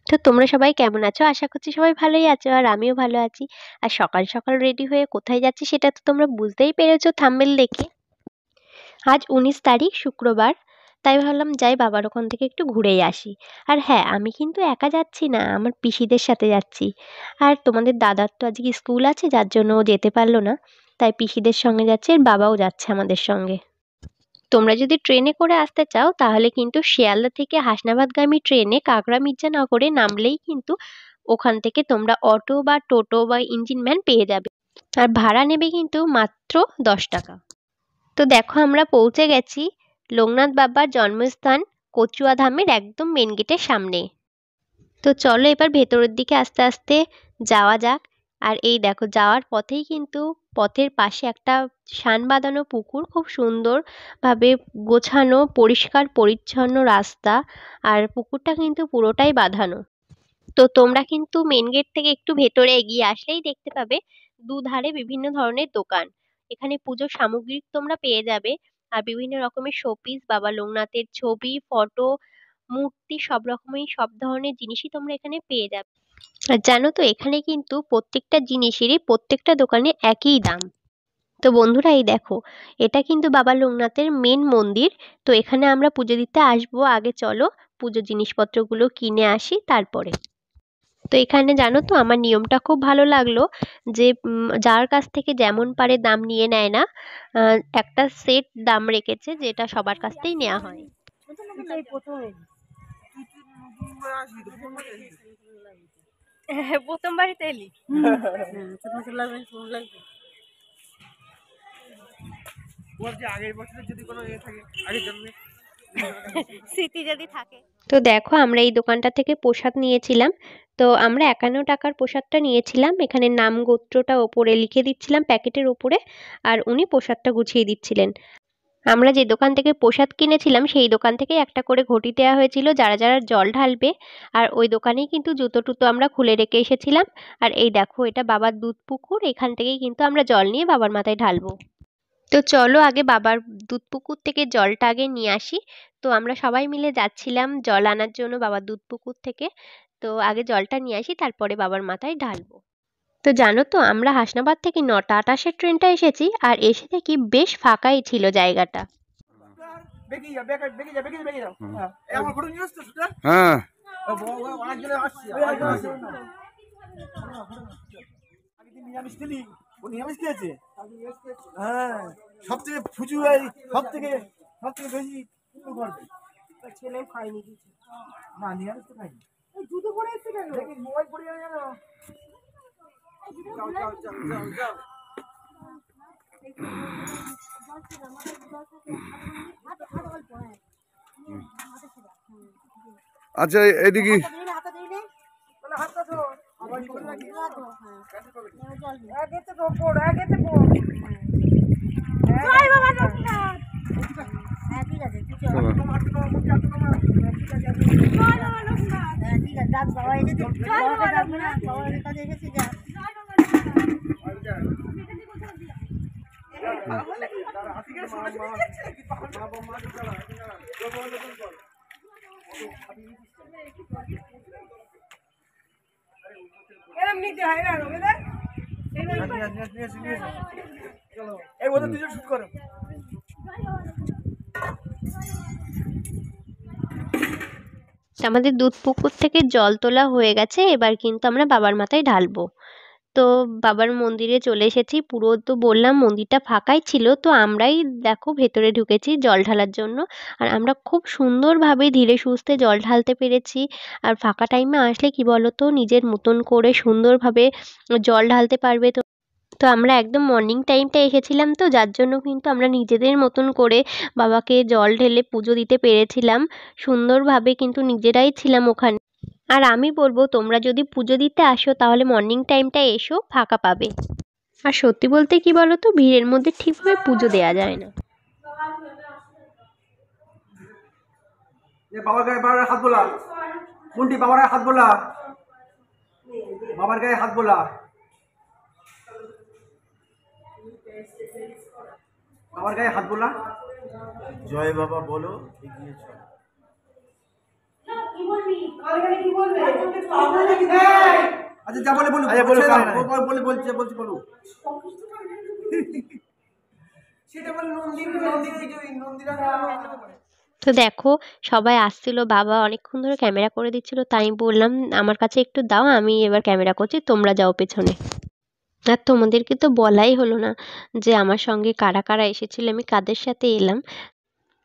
তো তোমরা সবাই কেমন আছো? আশা করছি সবাই ভালোই আছো আর আমিও ভালো আছি। আর সকাল সকাল রেডি হয়ে কোথায় যাচ্ছি সেটা তো তোমরা বুঝতেই পেরেছো থাম্বনেল দেখে। আজ ১৯ তারিখ শুক্রবার। তাই ভাবলাম যাই বাবার ওখান থেকে একটু ঘুরেই আসি। আর হ্যাঁ, আমি কিন্তু একা যাচ্ছি না, আমার পিসিদের সাথে যাচ্ছি। আর তোমাদের দাদার তো আজকে স্কুল আছে যার জন্য ও যেতে পারল না। তাই পিসিদের সঙ্গে যাচ্ছে, আর বাবাও যাচ্ছে আমাদের সঙ্গে। তোমরা যদি ট্রেনে করে আসতে চাও তাহলে কিন্তু শিয়ালদা থেকে হাসনাবাদগামী ট্রেনে কাকড়া মির্জানগরে নামলেই কিন্তু ওখান থেকে তোমরা অটো বা টোটো বা ইঞ্জিন ভ্যান পেয়ে যাবে। আর ভাড়া নেবে কিন্তু মাত্র ১০ টাকা। তো দেখো আমরা পৌঁছে গেছি লোকনাথ বাবার জন্মস্থান কচুয়া ধামের একদম মেন গেটের সামনে। তো চলো এবার ভেতরের দিকে আস্তে আস্তে যাওয়া যাক। আর এই দেখো যাওয়ার পথেই কিন্তু পথের পাশে একটা শান বাঁধানো পুকুর, খুব সুন্দরভাবে গোছানো পরিষ্কার পরিচ্ছন্ন রাস্তা। আর পুকুরটা কিন্তু পুরোটাই বাঁধানো। তো তোমরা কিন্তু মেন গেট থেকে একটু ভেতরে এগিয়ে আসলেই দেখতে পাবে দুধারে বিভিন্ন ধরনের দোকান। এখানে পুজোর সামগ্রী তোমরা পেয়ে যাবে। আর বিভিন্ন রকমের শোপিস, বাবা লোকনাথের ছবি, ফটো, মূর্তি, সব ধরনের জিনিসই তোমরা এখানে পেয়ে যাবে। আর জানো তো এখানে কিন্তু প্রত্যেকটা জিনিসেরই প্রত্যেকটা দোকানে একই দাম। তো বন্ধুরা এই দেখো, এটা কিন্তু বাবা লোকনাথের মেন মন্দির। তো এখানে আমরা পুজো দিতে আসবো, আগে চলো পুজোর জিনিসপত্রগুলো কিনে আসি তারপরে। তো এখানে জানো তো আমার নিয়মটা খুব ভালো লাগলো যে যার কাছ থেকে যেমন পারে দাম নিয়ে নেয় না। একটা সেট দাম রেখেছে যেটা সবার কাছ থেকেই নেওয়া হয়। প্রথমবারই তো এলি। স্মৃতি যদি থাকে। তো দেখো আমরা এই দোকানটা থেকে প্রসাদ নিয়েছিলাম। তো আমরা ৫১ টাকার প্রসাদটা নিয়েছিলাম, এখানে নাম গোত্রটা ওপরে লিখে দিচ্ছিলাম প্যাকেটের ওপরে। আর উনি প্রসাদটা গুছিয়ে দিচ্ছিলেন। আমরা যে দোকান থেকে প্রসাদ কিনেছিলাম সেই দোকান থেকেই একটা করে ঘটি দেওয়া হয়েছিল যারা যারা জল ঢালবে। আর ওই দোকানেই কিন্তু জুতো টুতো আমরা খুলে রেখে এসেছিলাম। আর এই দেখো এটা বাবার দুধ পুকুর, এখান থেকেই কিন্তু আমরা জল নিয়ে বাবার মাথায় ঢালবো। তো চলো আগে বাবার দুধ পুকুর থেকে জলটা আগে নিয়ে আসি। তো আমরা সবাই মিলে যাচ্ছিলাম জল আনার জন্য বাবার দুধ পুকুর থেকে। তো আগে জলটা নিয়ে আসি তারপরে বাবার মাথায় ঢালবো। তো জানো তো আমরা হাসনাবাদ থেকে ৯টা ২৮-এর ট্রেনটা এসেছি, আর এসে দেখি বেশ ফাঁকাই ছিল জায়গাটা। হ্যাঁ নিরামিষ খেয়েছে। হ্যাঁ সব থেকে ফুচু সব থেকে বেশি ছেলে খায়নি কিছু। না নিরামিষ তো খাইনি। জুতো পরে এসছে কেন? দেখি মোবাইল পড়ে যাবে কেন? আচ্ছা এদিকে আমাদের দুধ পুকুর থেকে জল তোলা হয়ে গেছে, এবার কিন্তু আমরা বাবার মাথায় ঢালবো। তো বাবার মন্দিরে চলে এসেছি, পুরো তো বললাম মন্দিরটা ফাঁকাই ছিল, তো আমরাই দেখো ভেতরে ঢুকেছি জল ঢালার জন্য। আর আমরা খুব সুন্দরভাবে ধীরে সুস্থে জল ঢালতে পেরেছি। আর ফাঁকা টাইমে আসলে কি বলো তো নিজের মতন করে সুন্দরভাবে জল ঢালতে পারবে। তো তো আমরা একদম মর্নিং টাইমটা এসেছিলাম, তো যার জন্য কিন্তু আমরা নিজেদের মতন করে বাবাকে জল ঢেলে পুজো দিতে পেরেছিলাম সুন্দরভাবে, কিন্তু নিজেরাই ছিলাম ওখানে। আর আমি বলবো তোমরা যদি পুজো দিতে আসো তাহলে মর্নিং টাইমটা এসো, ফাঁকা পাবে। আর সত্যি বলতে কি বলো তো ভিড়ের মধ্যে ঠিকভাবে পুজো দেওয়া যায় না। বাবার গায়ে বাবার হাত বোলা কোনটি বাবার গায়ে হাত বোলা বাবার গায়ে হাত বোলা বাবার গায়ে হাত বোলা জয় বাবা বলো এগিয়ে চলো। কি বলবি? কি বলবে? আচ্ছা যা বলে বলুন, আচ্ছা বলে বলছে বলুন সেটা বলে নন্দিরা। তো দেখো সবাই আসছিল, বাবা অনেকক্ষণ ধরে ক্যামেরা করে দিচ্ছিল, তাই বললাম আমার কাছে একটু দাও, আমি এবার ক্যামেরা করছি, তোমরা যাও পেছনে। আর তোমাদেরকে তো বলাই হলো না যে আমার সঙ্গে কারা কারা এসেছিল, আমি কাদের সাথে এলাম।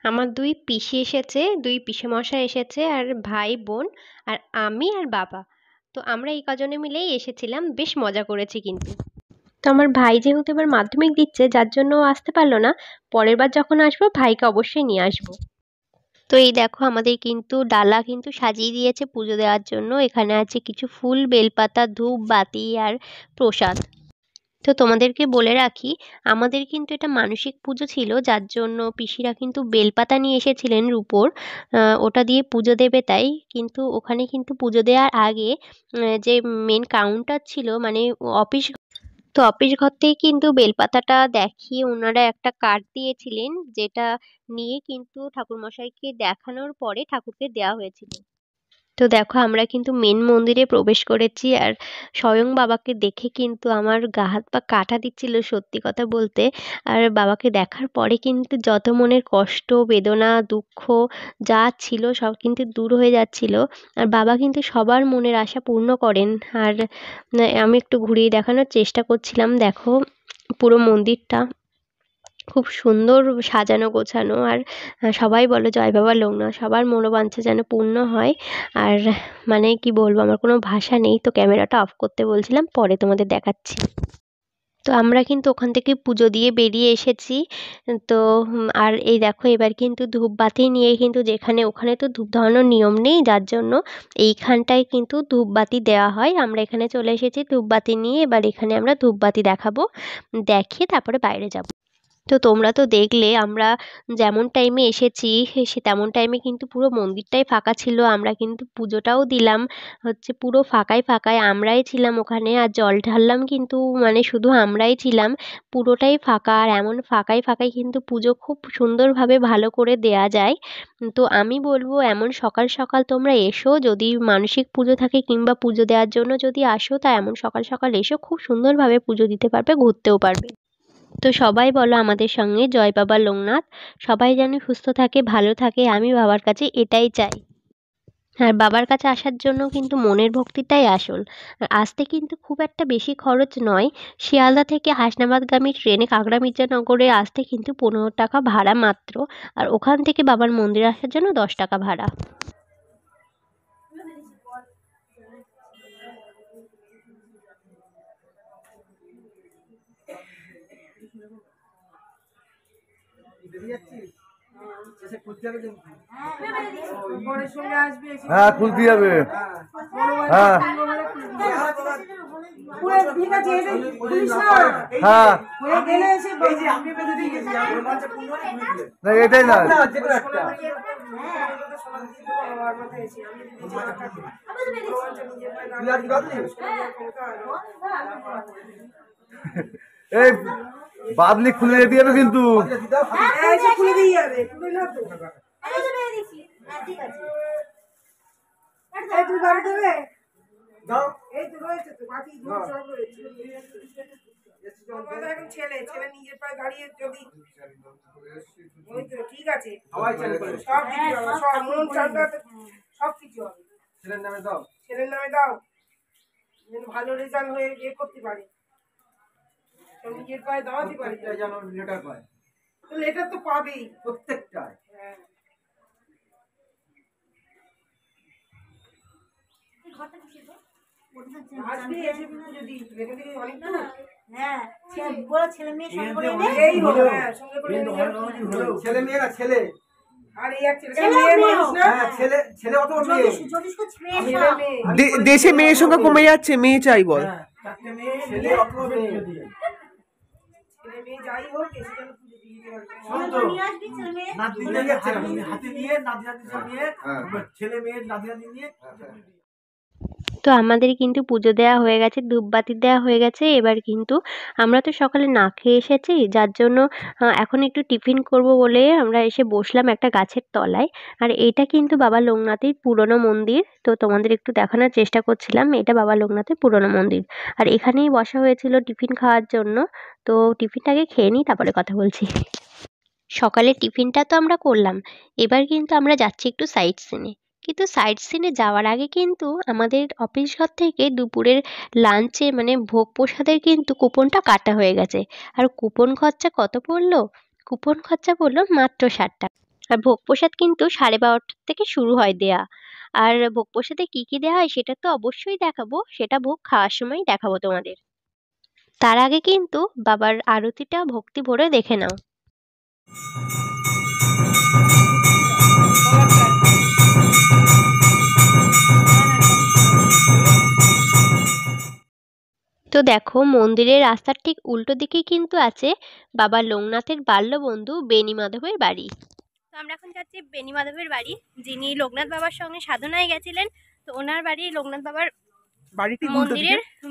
আমার দুই পিসি এসেছে, দুই পিসেমশাই এসেছে, আর ভাই বোন, আর আমি আর বাবা। তো আমরা এই কজনে মিলেই এসেছিলাম, বেশ মজা করেছি কিন্তু। তো আমার ভাই যেহেতু এবার মাধ্যমিক দিচ্ছে, যার জন্য ও আসতে পারলো না, পরের বার যখন আসবো ভাইকে অবশ্যই নিয়ে আসবো। তো এই দেখো আমাদের কিন্তু ডালা কিন্তু সাজিয়ে দিয়েছে পুজো দেওয়ার জন্য, এখানে আছে কিছু ফুল, বেলপাতা, ধূপ বাতি আর প্রসাদ। তো তোমাদেরকে বলে রাখি, আমাদের কিন্তু এটা মানসিক পুজো ছিল, যার জন্য পিসিরা কিন্তু বেলপাতা নিয়ে এসেছিলেন রূপোর, ওটা দিয়ে পুজো দেবে তাই। কিন্তু ওখানে কিন্তু পুজো দেওয়ার আগে যে মেন কাউন্টার ছিল, মানে অফিস, তো অফিস ঘর থেকে কিন্তু বেলপাতাটা দেখিয়ে ওনারা একটা কার্ড দিয়েছিলেন, যেটা নিয়ে কিন্তু ঠাকুরমশাইকে দেখানোর পরে ঠাকুরকে দেওয়া হয়েছিল। তো দেখো আমরা কিন্তু মেন মন্দিরে প্রবেশ করেছি, আর স্বয়ং বাবাকে দেখে কিন্তু আমার গা হাত পা কাঁটা দিচ্ছিল সত্যি কথা বলতে। আর বাবাকে দেখার পরে কিন্তু যত মনের কষ্ট, বেদনা, দুঃখ যা ছিল সব কিন্তু দূর হয়ে যাচ্ছিল। আর বাবা কিন্তু সবার মনের আশা পূর্ণ করেন। আর আমি একটু ঘুরিয়ে দেখানোর চেষ্টা করছিলাম, দেখো পুরো মন্দিরটা খুব সুন্দর সাজানো গোছানো। আর সবাই বলে জয় বাবা লোকনাথ, সবার মনোবাঞ্ছা যেন পূর্ণ হয়। আর মানে কি বলবো, আমার কোনো ভাষা নেই। তো ক্যামেরাটা অফ করতে বলছিলাম, পরে তোমাদের দেখাচ্ছি। তো আমরা কিন্তু ওখান থেকে পুজো দিয়ে বেরিয়ে এসেছি। তো আর এই দেখো এবার কিন্তু ধূপবাতি নিয়ে কিন্তু, যেখানে ওখানে তো ধূপ ধরানোর নিয়ম নেই, যার জন্য এইখানটায় কিন্তু ধূপবাতি দেওয়া হয়। আমরা এখানে চলে এসেছি ধূপবাতি নিয়ে, এবার এখানে আমরা ধূপবাতি দেখাবো, দেখিয়ে তারপরে বাইরে যাব। তো তোমরা তো দেখলে আমরা যেমন টাইমে এসেছি, সে তেমন টাইমে কিন্তু পুরো মন্দিরটাই ফাঁকা ছিল। আমরা কিন্তু পুজোটাও দিলাম হচ্ছে পুরো ফাঁকায় ফাঁকায়, আমরাই ছিলাম ওখানে। আর জল ঢাললাম কিন্তু মানে শুধু আমরাই ছিলাম, পুরোটাই ফাঁকা। আর এমন ফাঁকায় ফাঁকায় কিন্তু পুজো খুব সুন্দরভাবে ভালো করে দেয়া যায়। তো আমি বলবো এমন সকাল সকাল তোমরা এসো, যদি মানসিক পুজো থাকে কিংবা পুজো দেওয়ার জন্য যদি আসো, তা এমন সকাল সকাল এসো, খুব সুন্দরভাবে পুজো দিতে পারবে, ঘুরতেও পারবে। তো সবাই বলো আমাদের সঙ্গে জয় বাবা লোকনাথ। সবাই যেন সুস্থ থাকে, ভালো থাকে, আমি বাবার কাছে এটাই চাই। আর বাবার কাছে আসার জন্য কিন্তু মনের ভক্তিটাই আসল। আর আসতে কিন্তু খুব একটা বেশি খরচ নয়। শিয়ালদা থেকে হাসনাবাদগামী ট্রেনে কাকড়া মির্জানগরে আসতে কিন্তু 15 টাকা ভাড়া মাত্র। আর ওখান থেকে বাবার মন্দির আসার জন্য 10 টাকা ভাড়া। হ্যাঁ খুলতে যাবে, হ্যাঁ হ্যাঁ না এটাই না, এই বাদলি খুলে দিয়ে যাবে কিন্তু। ছেলে ছেলে নিজের পায়ে দাঁড়িয়ে যদি ঠিক আছে সব মন সব কিছু হবে। ছেলের নামে দাও, ছেলের নামে দাও, ভালো রেজাল্ট হয়ে ইয়ে করতে পারে, নিজের পায়ে দাঁড়াতে পারে, যেন লেটার পায়। লেটার তো পাবেই প্রত্যেকটা। হ্যাঁ ছেলে মেয়েরা ছেলে দেশে মেয়ের সংখ্যা কমে যাচ্ছে, মেয়ে চাই বল। ছেলে মেয়ের নাতি নাতি নিয়ে তো আমাদের কিন্তু পুজো দেওয়া হয়ে গেছে, ধূপবাতি দেওয়া হয়ে গেছে। এবার কিন্তু আমরা তো সকালে না খেয়ে এসেছি, যার জন্য এখন একটু টিফিন করব বলে আমরা এসে বসলাম একটা গাছের তলায়। আর এটা কিন্তু বাবা লোকনাথের পুরনো মন্দির, তো তোমাদের একটু দেখানোর চেষ্টা করছিলাম। এটা বাবা লোকনাথের পুরনো মন্দির, আর এখানেই বসা হয়েছিল টিফিন খাওয়ার জন্য। তো টিফিনটাকে খেয়ে নিই, তারপরে কথা বলছি। সকালে টিফিনটা তো আমরা করলাম, এবার কিন্তু আমরা যাচ্ছি একটু সাইট সিনে। কিন্তু সাইট সিনে যাওয়ার আগে কিন্তু আমাদের অফিস ঘর থেকে দুপুরের লাঞ্চে মানে ভোগ প্রসাদের কিন্তু কুপনটা কাটা হয়ে গেছে। আর কুপন খরচা কত পড়লো? কুপন খরচা পড়লো মাত্র 60 টাকা। আর ভোগ প্রসাদ কিন্তু 12:30 থেকে শুরু হয় দেয়া। আর ভোগ প্রসাদে কী কী দেওয়া হয় সেটা তো অবশ্যই দেখাবো, সেটা ভোগ খাওয়ার সময় দেখাবো তোমাদের। তার আগে কিন্তু বাবার আরতিটা ভক্তি ভরে দেখে নাও। তো দেখো, মন্দিরের রাস্তার ঠিক উল্টো দিকেই কিন্তু আছে বাবা লোকনাথের বাল্যবন্ধু বেণী মাধবের বাড়ি। তো আমরা এখন যাচ্ছি বেণী মাধবের বাড়ি, যিনি লোকনাথ বাবার সঙ্গে সাধনায় গেছিলেন। তো ওনার বাড়ি লোকনাথ বাবার বাড়িটি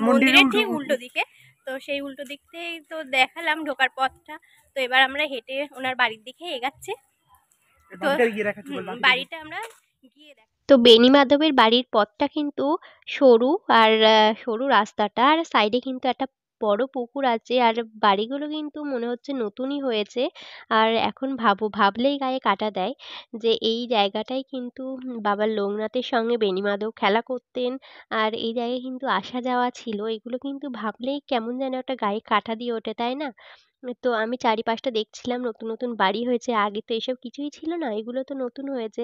মন্দিরের ঠিক উল্টো দিকে। তো সেই উল্টো দিক থেকেই তো দেখালাম ঢোকার পথটা। তো এবার আমরা হেঁটে ওনার বাড়ির দিকে এগাচ্ছি। তো বাড়িটা আমরা গিয়ে দেখ। তো বেণী মাধবের বাড়ির পথটা কিন্তু সরু, আর সরু রাস্তাটা, আর সাইডে কিন্তু একটা বড় পুকুর আছে। আর বাড়িগুলো কিন্তু মনে হচ্ছে নতুনই হয়েছে। আর এখন ভাবলেই গায়ে কাঁটা দেয় যে এই জায়গাটাই কিন্তু বাবা লোকনাথের সঙ্গে বেণী মাধব খেলা করতেন। আর এই জায়গায় কিন্তু আসা যাওয়া ছিল, এগুলো কিন্তু ভাবলেই কেমন যেন একটা গায়ে কাঁটা দিয়ে ওঠে, তাই না? তো আমি চারিপাশটা দেখছিলাম, নতুন নতুন বাড়ি হয়েছে, আগে তো এসব কিছুই ছিল না, এগুলো তো নতুন হয়েছে।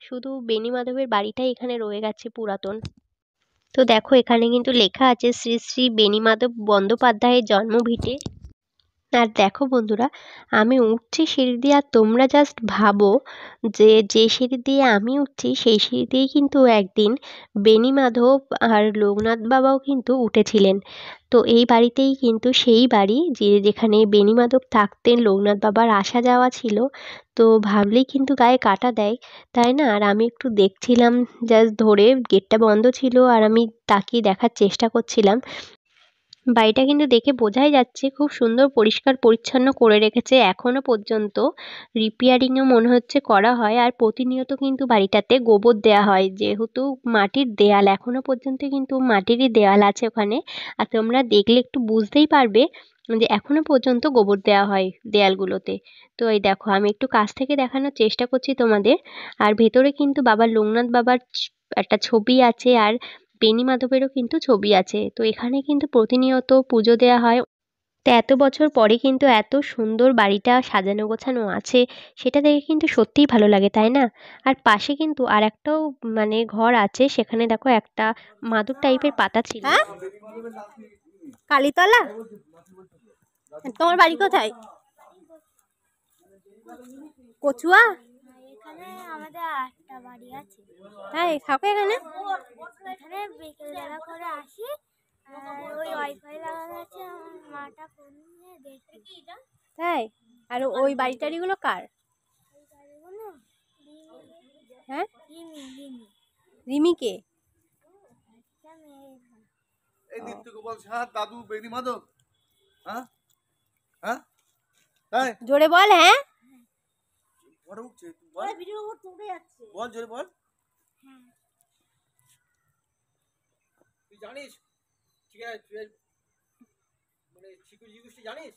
শুধু বেণী মাধবের বাড়িটাই এখানে রয়ে গেছে পুরাতন। তো দেখো, এখানে কিন্তু লেখা আছে শ্রী শ্রী বেণী মাধব বন্দ্যোপাধ্যায়ের জন্মভিটে। আর দেখো বন্ধুরা, আমি উঠছি সিঁড়ি দিয়ে, আর তোমরা জাস্ট ভাবো যে যে সিঁড়ি দিয়ে আমি উঠছি সেই সিঁড়ি দিয়েই কিন্তু একদিন বেণী মাধব আর লোকনাথ বাবাও কিন্তু উঠেছিলেন। তো এই বাড়িতেই কিন্তু সেই বাড়ি যেখানে বেণী মাধব থাকতেন, লোকনাথ বাবার আসা যাওয়া ছিল। তো ভাবলেই কিন্তু গায়ে কাঁটা দেয়, তাই না? আর আমি একটু দেখছিলাম জাস্ট ধরে, গেটটা বন্ধ ছিল আর আমি তাকিয়ে দেখার চেষ্টা করছিলাম। বাড়িটা কিন্তু দেখে বোঝাই যাচ্ছে খুব সুন্দর পরিষ্কার পরিচ্ছন্ন করে রেখেছে এখনো পর্যন্ত। রিপেয়ারিংও মনে হচ্ছে করা হয়, আর প্রতিনিয়ত কিন্তু বাড়িটাতে গোবর দেওয়া হয়, যেহেতু মাটির দেয়াল, এখনো পর্যন্ত কিন্তু মাটিরই দেয়াল আছে ওখানে। আর তোমরা দেখলে একটু বুঝতেই পারবে যে এখনো পর্যন্ত গোবর দেওয়া হয় দেয়ালগুলোতে। তো এই দেখো, আমি একটু কাছ থেকে দেখানোর চেষ্টা করছি তোমাদের। আর ভেতরে কিন্তু বাবা লোকনাথ বাবার একটা ছবি আছে, আর বেণী মাধবেরও কিন্তু ছবি আছে। তো এখানে কিন্তু প্রতিনিয়ত পুজো দেওয়া হয়। তো এত বছর পরে কিন্তু এত সুন্দর বাড়িটা সাজানো গোছানো আছে, সেটা দেখে কিন্তু সত্যিই ভালো লাগে, তাই না? আর পাশে কিন্তু আর একটাও মানে ঘর আছে, সেখানে দেখো একটা মাদুর টাইপের পাতা ছিল। হ্যাঁ, কালীতলা। তোমার বাড়ি কোথায়? কচুয়া। এখানে আমাদের 8টা বাড়ি আছে। তাই থাকো এখানে? এখানে বিকেলবেলা করে আসি, আর ওই ওয়াইফাই লাগানো আছে, আমার মাটা ফোন নিয়ে দেখি। তাই? আর ওই বাড়ি টাড়িগুলো কার? ওই বাড়িগুলো হ্যাঁ, রিমি রিমি রিমিকে? একটা মেয়ের ঘর। এই দীপ্তকে বলছে হ্যাঁ দাদু বেণী মাধব। হ্যাঁ হ্যাঁ তাই জোরে বল। হ্যাঁ, বড় উঠছে, তুই বল। ভিডিও করতে উঠে যাচ্ছে। বল জোরে বল। হ্যাঁ, তুই জানিস ঠিক আছে, তুই মানে চিকুজি জানিস,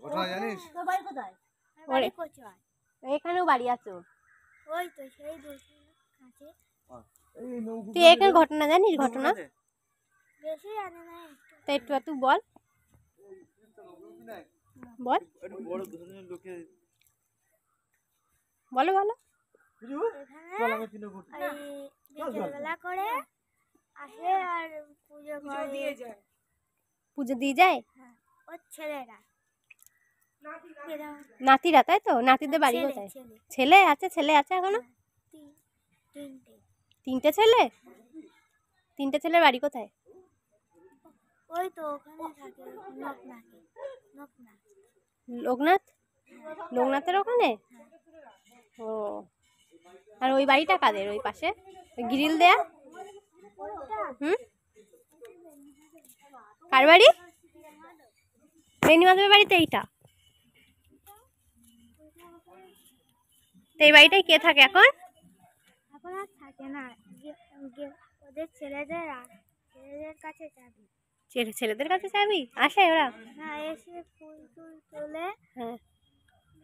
ঘটনা জানিস? তোর বাড়ি কোথায়? আমার বাড়ি কচুয়া। এখানেও বাড়ি আছে ওর। ওই তো সেই দূষণ কাছে। এই নৌকো তুই এখানে ঘটনা জানিস? ঘটনা বেশি জানি না একটু। তা একটু তুই বল, বল, একটু বড় ধরনের লোকে বলো বলো। বুঝু এখানে বল, আমি চিন্তা করছি। ওই বিকেলবেলা করে আসে আর পুজো করে। পুজো দিয়ে যায় ওর ছেলেরা নাতিরা, তাই তো? নাতিদের বাড়ি ছেলে কোথায়? ছেলে ছেলে আছে? ছেলে আছে এখনো? তিনটে। তিনটে ছেলে? তিনটে ছেলের বাড়ি কোথায়? ওই তো ওখানে থাকে নকনাকে। নকনাক। লোকনাথ? লোকনাথের ওখানে? ও, আর ওই বাড়িটা কাদের? ওই পাশে গ্রিল দেয়া? হুম, কার বাড়ি? বেনি মাধবের বাড়িতে এইটা। তো এই বাড়িটাই কে থাকে এখন? এখন আর থাকে না, ওদের ছেলেদের কাছে যাবি। ছেলেদের কাছে যাবি? আসে ওরা? না, এসে ফুল টুল তুলে হ্যাঁ।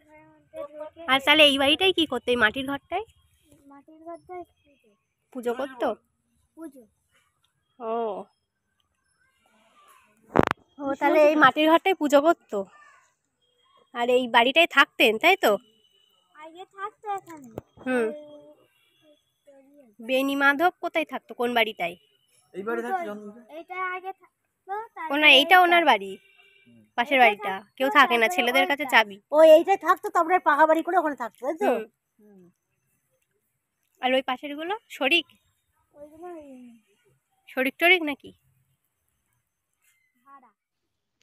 ঘরের মধ্যে ঢুকে আর তাহলে এই বাড়িটাই কি করতো, এই মাটির ঘরটায় মাটির ঘরটায় পুজো করতো? পুজো। ও ও, তাহলে এই মাটির ঘরটায় পুজো করতো আর এই বাড়িটায় থাকতেন, তাই তো? আগে থাকতো এখানে। হুম। বেনি মাধব কোথায় থাকতো, কোন বাড়িটায়? এইবারে থাকছে জন্ম। এটা আগে থাকতো, ও না, এইটা ওনার বাড়ি, পাশের বাড়িটা কেউ থাকে না, ছেলেদের কাছে চাবি। ও এইটাই থাকতো, তারপরে পাকা বাড়ি করে ওখানে থাকতো, তাই তো? হুম। আর ওই পাশের গুলো শরিক ওইগুলো শরিক টরিক নাকি? ভাড়া।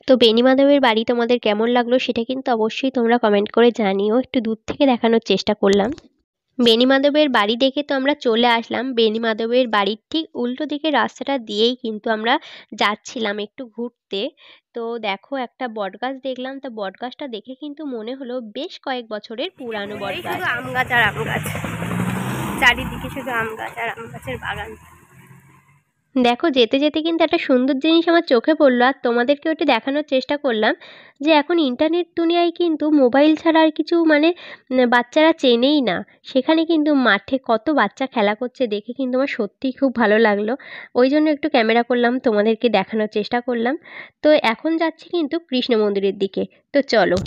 তো বেনি মাধবের বাড়ি তোমাদের কেমন লাগলো সেটা কিন্তু অবশ্যই তোমরা কমেন্ট করে জানিও। একটু দূর থেকে দেখানোর চেষ্টা করলাম। বেনি মাধবের বাড়ি দেখে তো আমরা চলে আসলাম। বেনি মাধবের বাড়ির ঠিক উল্টো দিকে রাস্তাটা দিয়েই কিন্তু আমরা যাচ্ছিলাম একটু ঘুরতে। তো দেখো একটা বটগাছ দেখলাম, তো বটগাছটা দেখে কিন্তু মনে হলো বেশ কয়েক বছরের পুরানো বটগাছ। শুধু আম গাছ আর আম গাছ, চারিদিকে শুধু আম গাছ আর আম গাছের বাগান। দেখো যেতে যেতে কিন্তু একটা সুন্দর জিনিস আমার চোখে পড়লো, আর তোমাদেরকেও একটু দেখানোর চেষ্টা করলাম যে এখন ইন্টারনেট দুনিয়ায় কিন্তু মোবাইল ছাড়া আর কিছু মানে বাচ্চারা চেনেই না। সেখানে কিন্তু মাঠে কত বাচ্চা খেলা করছে দেখে কিন্তু আমার সত্যিই খুব ভালো লাগলো। ওই জন্য একটু ক্যামেরা করলাম, তোমাদেরকে দেখানোর চেষ্টা করলাম। তো এখন যাচ্ছি কিন্তু কৃষ্ণ মন্দিরের দিকে, তো চলো।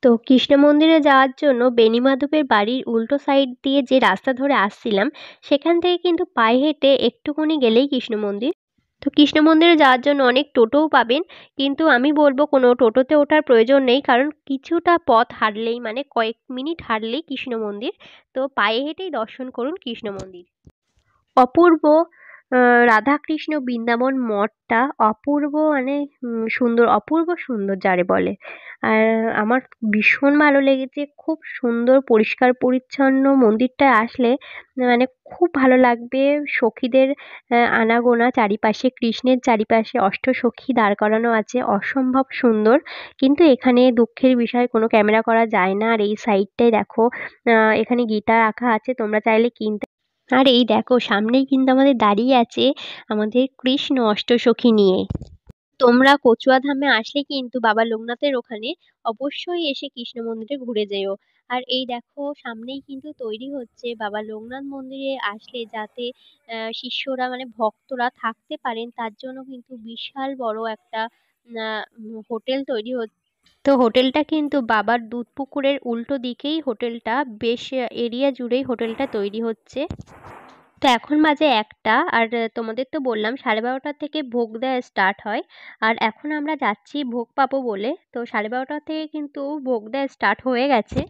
তো কৃষ্ণ মন্দিরে যাওয়ার জন্য বেনি মাধবের বাড়ির উল্টো সাইড দিয়ে যে রাস্তা ধরে আসছিলাম, সেখান থেকে কিন্তু পায়ে হেঁটে একটুখানি গেলেই কৃষ্ণ মন্দির। তো কৃষ্ণ মন্দিরে যাওয়ার জন্য অনেক টোটোও পাবেন, কিন্তু আমি বলবো কোনো টোটোতে ওঠার প্রয়োজন নেই, কারণ কিছুটা পথ হাঁটলেই মানে কয়েক মিনিট হাঁটলেই কৃষ্ণ মন্দির। তো পায়ে হেঁটেই দর্শন করুন কৃষ্ণ মন্দির। অপূর্ব রাধাকৃষ্ণ বৃন্দাবন মঠটা অপূর্ব মানে সুন্দর, অপূর্ব সুন্দর যারে বলে। আর আমার ভীষণ ভালো লেগেছে, খুব সুন্দর পরিষ্কার পরিচ্ছন্ন। মন্দিরটায় আসলে মানে খুব ভালো লাগবে। সখীদের আনাগোনা, চারিপাশে কৃষ্ণের চারিপাশে অষ্টসখী দাঁড় করানো আছে, অসম্ভব সুন্দর। কিন্তু এখানে দুঃখের বিষয় কোনো ক্যামেরা করা যায় না। আর এই সাইডটায় দেখো এখানে গীতা রাখা আছে, তোমরা চাইলে কিনতে। আর এই দেখো সামনেই কিন্তু আমাদের দাঁড়িয়ে আছে আমাদের কৃষ্ণ অষ্টসখী নিয়ে। তোমরা কচুয়া ধামে আসলে কিন্তু বাবা লোকনাথের ওখানে অবশ্যই এসে কৃষ্ণ মন্দিরে ঘুরে যেও। আর এই দেখো সামনেই কিন্তু তৈরি হচ্ছে, বাবা লোকনাথ মন্দিরে আসলে যাতে শিষ্যরা মানে ভক্তরা থাকতে পারেন তার জন্য কিন্তু বিশাল বড় একটা হোটেল তৈরি হচ্ছে। তো হোটেলটা কিন্তু বাবার দুধ পুকুরের উল্টো দিকেই হোটেলটা, বেশ এরিয়া জুড়েই হোটেলটা তৈরি হচ্ছে। তো এখন বাজে 1টা, আর তোমাদের তো বললাম 12:30 থেকে ভোগ দেওয়া স্টার্ট হয়। আর এখন আমরা যাচ্ছি ভোগ পাবো বলে, তো 12:30 থেকে কিন্তু ভোগ দেওয়া স্টার্ট হয়ে গেছে।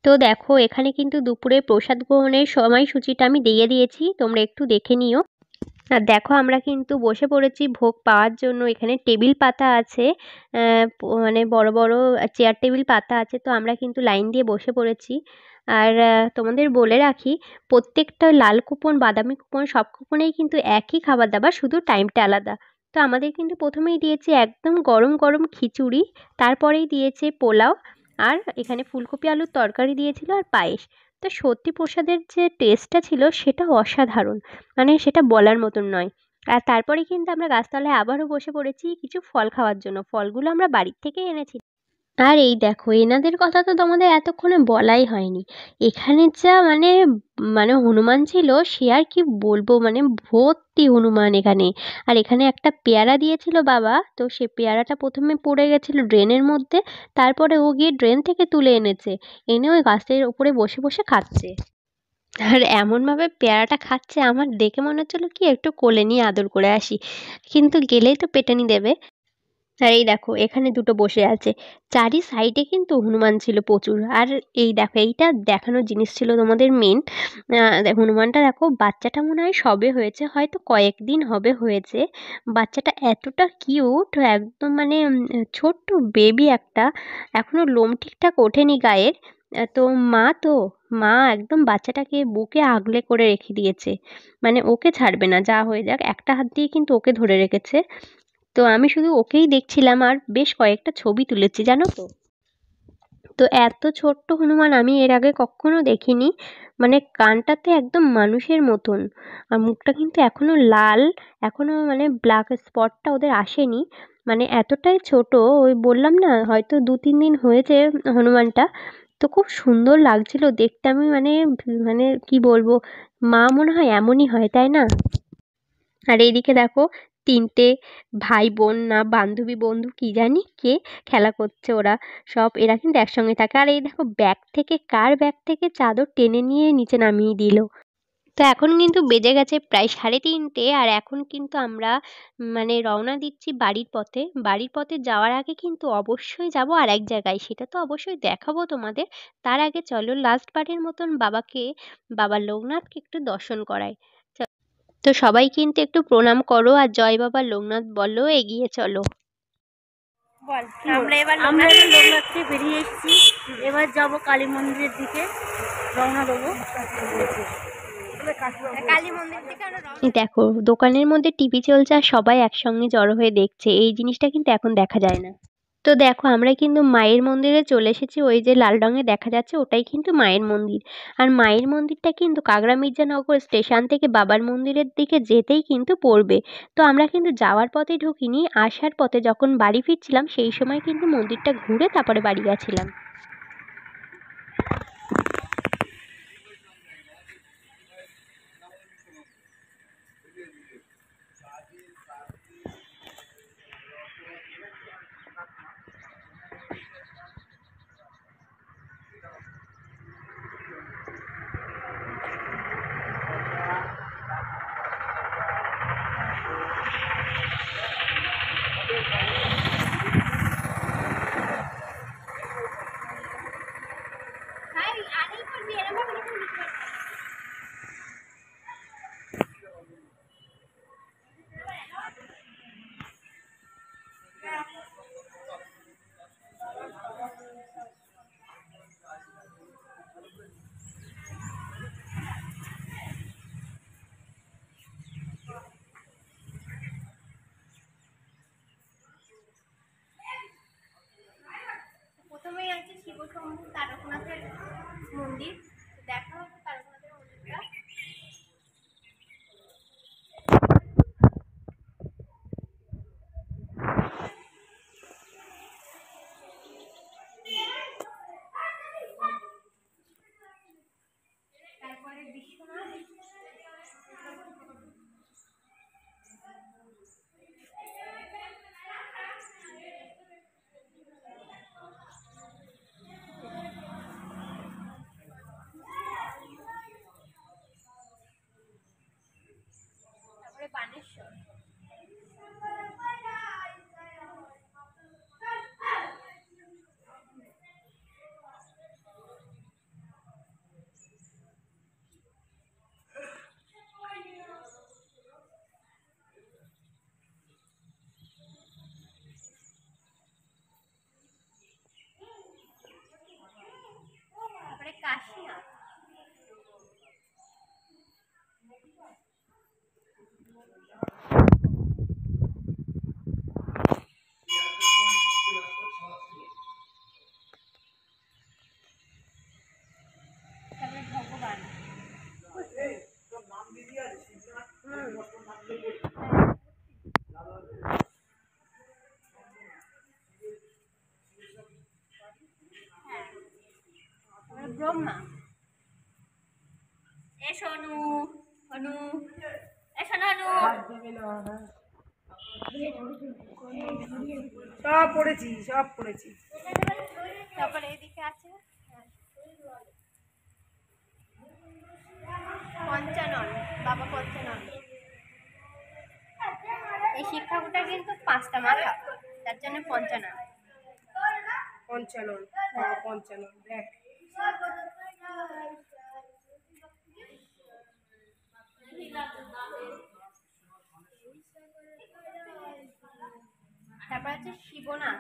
তো দেখো এখানে কিন্তু দুপুরে প্রসাদ গ্রহণের সময়সূচিটা আমি দিয়ে দিয়েছি, তোমরা একটু দেখে নিও। আর দেখো আমরা কিন্তু বসে পড়েছি ভোগ পাওয়ার জন্য। এখানে টেবিল পাতা আছে, মানে বড় বড় চেয়ার টেবিল পাতা আছে। তো আমরা কিন্তু লাইন দিয়ে বসে পড়েছি। আর তোমাদের বলে রাখি, প্রত্যেকটা লাল কুপন, বাদামি কুপন, সব কুপনেই কিন্তু একই খাবার দাবার, শুধু টাইমটা আলাদা। তো আমাদের কিন্তু প্রথমেই দিয়েছে একদম গরম গরম খিচুড়ি, তারপরেই দিয়েছে পোলাও, আর এখানে ফুলকপি আলুর তরকারি দিয়েছিল আর পায়েস। তো সত্যি প্রসাদের যে টেস্টটা ছিল সেটা অসাধারণ, মানে সেটা বলার মতন নয়। আর তারপরে কিন্তু আমরা গাছতলায় আবারও বসে পড়েছি কিছু ফল খাওয়ার জন্য। ফলগুলো আমরা বাড়ির থেকেই এনেছি। আর এই দেখো এনাদের কথা তো তোমাদের এতক্ষণে বলাই হয়নি। এখানে যা মানে মানে হনুমান ছিল সে আর কি বলবো, মানে ভর্তি হনুমান এখানে। আর এখানে একটা পেয়ারা দিয়েছিল বাবা, তো সে পেয়ারাটা প্রথমে পড়ে গেছিল ড্রেনের মধ্যে, তারপরে ও গিয়ে ড্রেন থেকে তুলে এনেছে, এনে ওই গাছের উপরে বসে বসে খাচ্ছে। আর এমনভাবে পেয়ারাটা খাচ্ছে আমার দেখে মনে হচ্ছিল কি একটু কোলে নিয়ে আদর করে আসি, কিন্তু গেলেই তো পেটানি দেবে। আর এই দেখো এখানে দুটো বসে আছে, চারি সাইডে কিন্তু হনুমান ছিল প্রচুর। আর এই দেখো এইটা দেখানোর জিনিস ছিল তোমাদের মেন, হনুমানটা দেখো, বাচ্চাটা মনে হয় সবে হয়েছে, হয়তো কয়েকদিন হবে হয়েছে। বাচ্চাটা এতটা কিউট, একদম মানে ছোট্ট বেবি একটা, এখনো লোম ঠিকঠাক ওঠেনি গায়ের। তো মা একদম বাচ্চাটাকে বুকে আগলে করে রেখে দিয়েছে, মানে ওকে ছাড়বে না, যা হয়ে যাক। একটা হাত দিয়ে কিন্তু ওকে ধরে রেখেছে। তো আমি শুধু ওকেই দেখছিলাম আর বেশ কয়েকটা ছবি তুলেছি, জানো তো। তো এত ছোট্ট হনুমান আমি এর আগে কখনো দেখিনি, মানে কানটাতে একদম মানুষের মতন, আর মুখটা কিন্তু এখনো লাল, এখনো মানে ব্ল্যাক স্পটটা ওদের আসেনি, মানে এতটাই ছোট। ওই বললাম না, হয়তো 2-3 দিন হয়েছে হনুমানটা। তো খুব সুন্দর লাগছিল দেখতে। আমি মানে মানে কি বলবো, মা মনে হয় এমনই হয়, তাই না? আর এইদিকে দেখো, 3টে ভাই বোন না বান্ধবী বন্ধু কি জানি কে খেলা করছে ওরা, সব এরা কিন্তু একসঙ্গে থাকে। আর এই দেখো কার ব্যাগ থেকে চাদর টেনে নিয়ে নিচে নামিয়ে দিল। তো এখন কিন্তু বেজে গেছে প্রায় 3:30, আর এখন কিন্তু আমরা মানে রওনা দিচ্ছি বাড়ির পথে যাওয়ার আগে কিন্তু অবশ্যই যাব আর এক জায়গায়, সেটা তো অবশ্যই দেখাবো তোমাদের। তার আগে চলো লাস্ট বারের মতন বাবা লোকনাথকে একটু দর্শন করাই। তো সবাই কিন্তু একটু প্রণাম করো আর জয় বাবা লোকনাথ বলো, এগিয়ে চলো। আমরা এবার লোকনাথ থেকে বেরিয়ে এসেছি, এবার যাব কালী মন্দিরের দিকে রওনা দেবো। কালী মন্দির থেকে আমরা দেখো দোকানের মধ্যে টিভি চলছে আর সবাই একসঙ্গে জড়ো হয়ে দেখছে, এই জিনিসটা কিন্তু এখন দেখা যায় না। তো দেখো আমরা কিন্তু মায়ের মন্দিরে চলে এসেছি, ওই যে লাল রঙে দেখা যাচ্ছে ওটাই কিন্তু মায়ের মন্দির। আর মায়ের মন্দিরটা কিন্তু কাগড়া মির্জানগর স্টেশন থেকে বাবার মন্দিরের দিকে যেতেই কিন্তু পড়বে। তো আমরা কিন্তু যাওয়ার পথে ঢুকিনি, আসার পথে যখন বাড়ি ফিরছিলাম সেই সময় কিন্তু মন্দিরটা ঘুরে তারপরে বাড়ি গেছিলাম। প্রথমেই আছে শিব শম্ভু তারকনাথের মন্দির, দেখা হচ্ছে তারকনাথের মন্দিরটা। তারপরে বিশ্বনাথ, তারপরে বানেশ্বর। তারপরে কাশীনাথ। তারপরে ভগবান। তারপরে ব্রহ্মা। এসো অনু, অনু, এসো না অনু। সব পড়েছি। তারপরে এদিকে আছে পঞ্চানন, বাবা পঞ্চানন। এই শিব ঠাকুরটা কিন্তু 5টা মাথা, তার জন্য পঞ্চানন। পঞ্চানন দেখ। তারপর আছে শিবনাথ।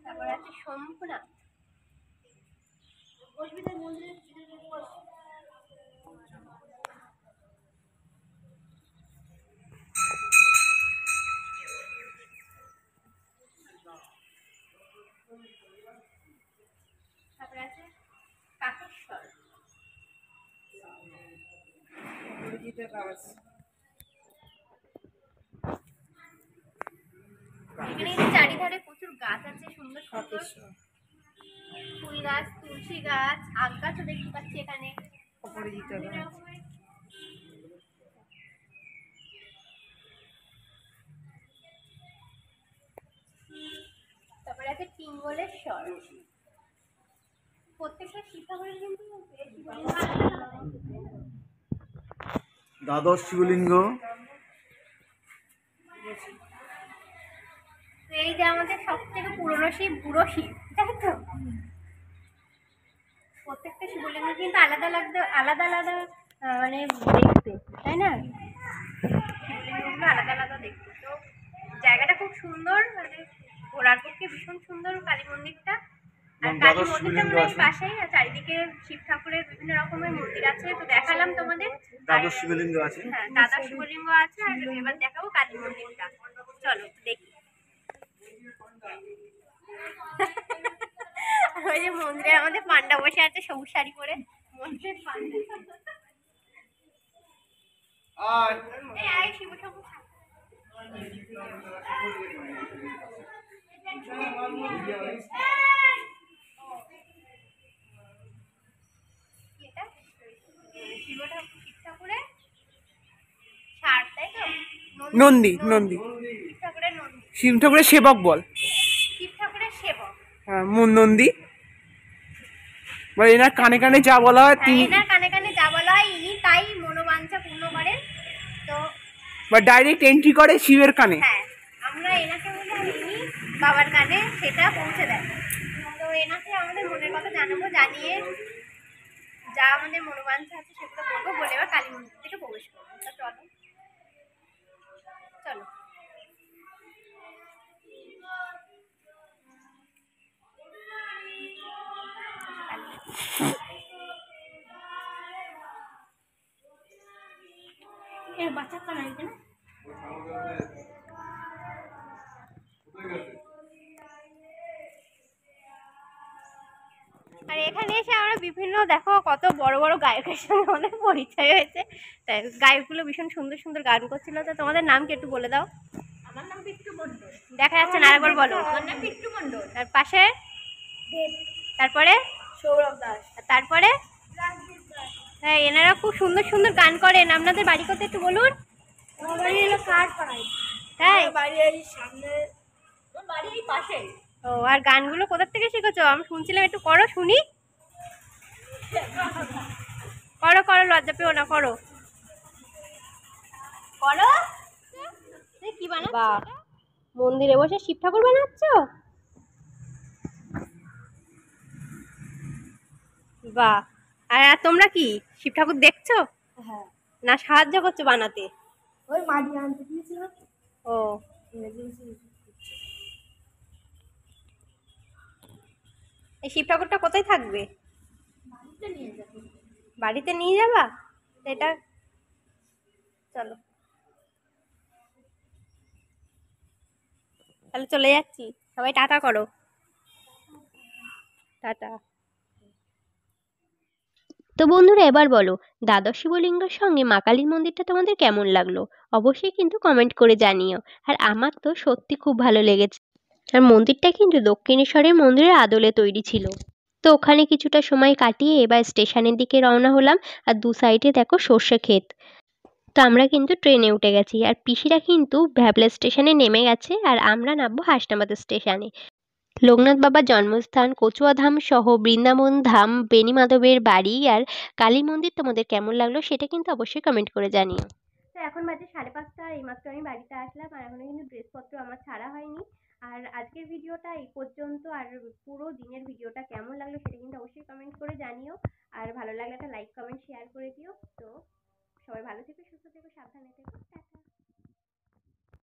তারপরে আছে শম্ভুনাথ। তারপরে আছে কাকেশ্বর। অপরাজিতা গাছ। এখানে কিন্তু চারিধারে প্রচুর গাছ আছে, সুন্দর সুন্দর ফুল গাছ, তুলসী গাছ, আগ গাছও দেখতে পাচ্ছি এখানে। অপরাজিতা গাছ। তারপরে আছে পিঙ্গলেশ্বর। প্রত্যেকটা শিক্ষাগুলির কিন্তু দ্বাদশ শিবলিঙ্গ। তো এই যে আমাদের সব থেকে পুরনো শিব, বুড়ো শিব, তাই তো? প্রত্যেকটা শিবলিঙ্গ কিন্তু আলাদা আলাদা আলাদা মানে দেখতে, তাই না? শিবলিঙ্গগুলো আলাদা আলাদা দেখতে। তো জায়গাটা খুব সুন্দর, মানে ঘোরার পক্ষে ভীষণ সুন্দর কালী মন্দিরটা। আর কালী মন্দিরটা মানে পাশেই, আর চারিদিকে শিব ঠাকুরের বিভিন্ন রকমের মন্দির আছে। তো দেখালাম তোমাদের দ্বাদশ শিবলিঙ্গ আছে। হ্যাঁ, দ্বাদশ শিবলিঙ্গ আছে। আর এবার দেখাবো কালী মন্দিরটা, চলো দেখি। ওই যে মন্দিরে আমাদের পান্ডা বসে আছে সবুজ শাড়ি পরে, মন্দিরের পান্ডা। এই আয় শিব ঠাকুর। শিব ঠাকুরের ষাঁড়, তাই তো? নন্দী, নন্দী। শিব ঠাকুরের নন্দী, শিব ঠাকুরের সেবক বল। শিব ঠাকুরের সেবক। হ্যাঁ, নন্দী। এনার কানে কানে যা বলা হয় তিনি, এনার কানে কানে যা বলা হয় ইনি তাই মনোবাঞ্ছা পূর্ণ করেন। তো বা ডাইরেক্ট এন্ট্রি করে শিবের কানে। হ্যাঁ, আমরা এনাকে বলি আর ইনি বাবার কানে সেটা পৌঁছে দেয়। তো এনাকে আমাদের মনের কথা জানাবো, জানিয়ে যা আমাদের মনোবাঞ্ছা আছে সেগুলো বলবো, বলে এবার কালী মন্দির থেকে প্রবেশ করবো। তো চলো চলো। বাচ্চা কানা না। আর এখানে এসে আমরা বিভিন্ন, দেখো কত বড় বড় গায়কের সঙ্গে আমাদের পরিচয় হয়েছে। তাই গায়কগুলো ভীষণ সুন্দর সুন্দর গান করছিল। তো তোমাদের নাম কি একটু বলে দাও? আমার নাম পিট্টু মণ্ডল। দেখা যাচ্ছে না, আরেকবার বলো। আমার নাম পিট্টু মণ্ডল। তার পাশে তারপরে সৌরভ দাস। তারপরে হ্যাঁ, এনারা খুব সুন্দর সুন্দর গান করেন। আপনাদের বাড়ি কোথায় একটু বলুন? আমার বাড়ি হলো কাঠপাড়ায়। তাই? বাড়ি এই সামনে, আমার বাড়ি এই পাশে। ও, আর গানগুলো কোথা থেকে শিখেছো? আমি শুনছিলাম, একটু করো শুনি। করো করো, লজ্জা পেও না, করো করো। কি বানাচ্ছ? মন্দিরে বসে শিব ঠাকুর বানাচ্ছ? বাহ। আর তোমরা কি শিব ঠাকুর দেখছো হ্যাঁ, না সাহায্য করছো বানাতে? ওই মাটি আনতে দিয়েছিলাম। ও, এই শিব ঠাকুরটা কোথায় থাকবে? বাড়িতে নিয়ে যাবো। বাড়িতে নিয়ে যাবা? এটা চলো তাহলে চলে যাচ্ছি। সবাই টাটা করো। টাটা। তো বন্ধুরা, এবার বলো দ্বাদশ শিবলিঙ্গের সঙ্গে মা কালীর মন্দিরটা তোমাদের কেমন লাগলো? অবশ্যই কিন্তু কমেন্ট করে জানিও। আর আমার তো সত্যি খুব ভালো লেগেছে। আর মন্দিরটা কিন্তু দক্ষিণেশ্বরের মন্দিরের আদলে তৈরি ছিল। তো ওখানে কিছুটা সময় কাটিয়ে এবার স্টেশনের দিকে রওনা হলাম। আর দু সাইডে দেখো সর্ষে ক্ষেত। তো আমরা কিন্তু ট্রেনে উঠে গেছি, আর পিসিরা কিন্তু ভ্যাবলা স্টেশনে নেমে গেছে, আর আমরা নামবো হাসনাবাদ স্টেশনে। লোকনাথ বাবার জন্মস্থান, কচুয়া ধাম সহ বৃন্দাবন ধাম, বেণী মাধবের বাড়ি আর কালী মন্দির তোমাদের কেমন লাগলো সেটা কিন্তু অবশ্যই কমেন্ট করে জানিও। তো এখন বাজে 5:30, এইমাত্র আমি বাড়িতে আসলাম। আর এখনো কিন্তু ড্রেসপত্র আমার ছাড়া হয়নি। আর আজকের ভিডিওটা এই পর্যন্ত। আর পুরো দিনের ভিডিওটা কেমন লাগলো সেটা কিন্তু অবশ্যই কমেন্ট করে জানিও। আর ভালো লাগলে একটা লাইক কমেন্ট শেয়ার করে দিও। তো সবাই ভালো থেকো, সুস্থ থেকো, সাবধানে থেকো, টাটা।